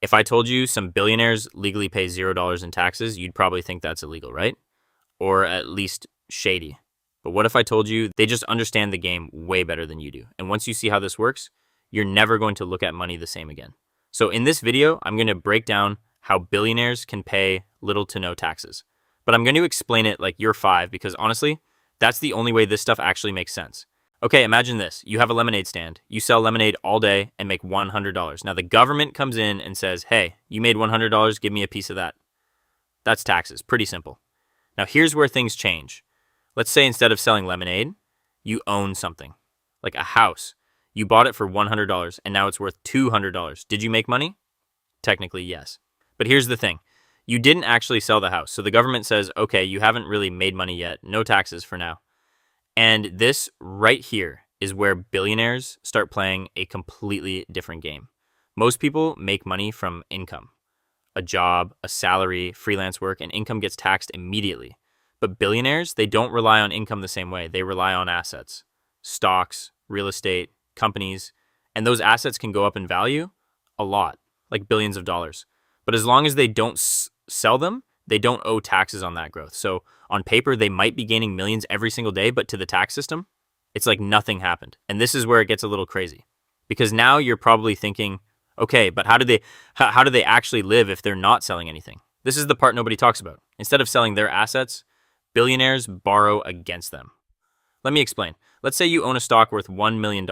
If I told you some billionaires legally pay $0 in taxes, you'd probably think that's illegal, right? Or at least shady. But what if I told you they just understand the game way better than you do? And once you see how this works, you're never going to look at money the same again. So in this video, I'm going to break down how billionaires can pay little to no taxes. But I'm going to explain it like you're 5 because honestly, that's the only way this stuff actually makes sense. Okay, imagine this. You have a lemonade stand. You sell lemonade all day and make $100. Now the government comes in and says, hey, you made $100, give me a piece of that. That's taxes. Pretty simple. Now here's where things change. Let's say instead of selling lemonade, you own something, like a house. You bought it for $100 and now it's worth $200. Did you make money? Technically, yes. But here's the thing. You didn't actually sell the house. So the government says, okay, you haven't really made money yet. No taxes for now. And this right here is where billionaires start playing a completely different game. Most people make money from income, a job, a salary, freelance work, and income gets taxed immediately. But billionaires, they don't rely on income the same way. They rely on assets, stocks, real estate, companies, and those assets can go up in value a lot, like billions of dollars. But as long as they don't sell them, they don't owe taxes on that growth. So on paper, they might be gaining millions every single day, but to the tax system, it's like nothing happened. And this is where it gets a little crazy because now you're probably thinking, okay, but how do they actually live if they're not selling anything? This is the part nobody talks about. Instead of selling their assets, billionaires borrow against them. Let me explain. Let's say you own a stock worth $1 million.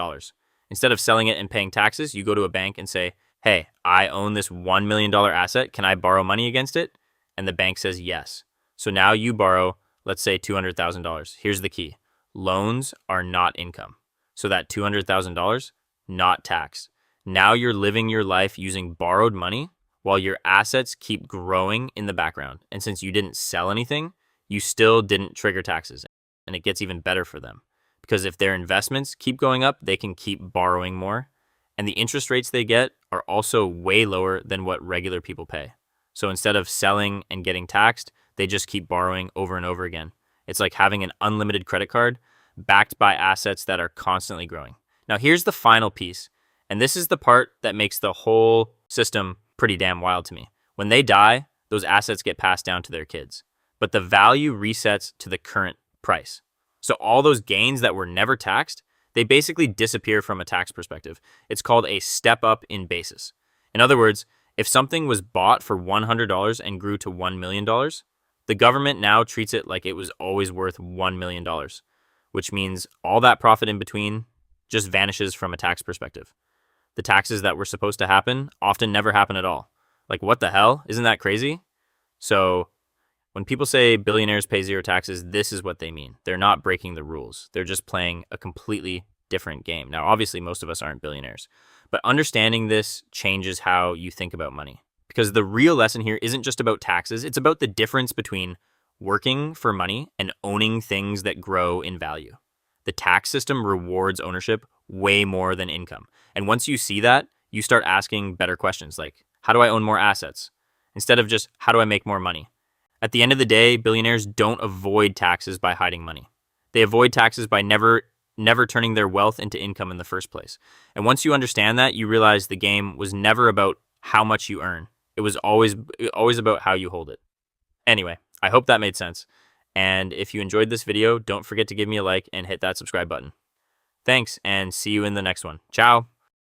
Instead of selling it and paying taxes, you go to a bank and say, hey, I own this $1 million asset. Can I borrow money against it? And the bank says yes. So now you borrow, let's say $200,000. Here's the key. Loans are not income. So that $200,000, not taxed. Now you're living your life using borrowed money while your assets keep growing in the background. And since you didn't sell anything, you still didn't trigger taxes. And it gets even better for them. Because if their investments keep going up, they can keep borrowing more. And the interest rates they get are also way lower than what regular people pay. So instead of selling and getting taxed, they just keep borrowing over and over again. It's like having an unlimited credit card backed by assets that are constantly growing. Now here's the final piece, and this is the part that makes the whole system pretty damn wild to me. When they die, those assets get passed down to their kids, but the value resets to the current price. So all those gains that were never taxed, they basically disappear from a tax perspective. It's called a step up in basis. In other words, if something was bought for $100 and grew to $1 million, the government now treats it like it was always worth $1 million, which means all that profit in between just vanishes from a tax perspective. The taxes that were supposed to happen often never happen at all. Like, what the hell? Isn't that crazy? So when people say billionaires pay zero taxes, this is what they mean. They're not breaking the rules. They're just playing a completely different game. Now, obviously, most of us aren't billionaires. But understanding this changes how you think about money. Because the real lesson here isn't just about taxes. It's about the difference between working for money and owning things that grow in value. The tax system rewards ownership way more than income. And once you see that, you start asking better questions like, how do I own more assets? Instead of just, how do I make more money? At the end of the day, billionaires don't avoid taxes by hiding money. They avoid taxes by never turning their wealth into income in the first place. And once you understand that, you realize the game was never about how much you earn. It was always about how you hold it. Anyway, I hope that made sense. And if you enjoyed this video, don't forget to give me a like and hit that subscribe button. Thanks, and see you in the next one. Ciao.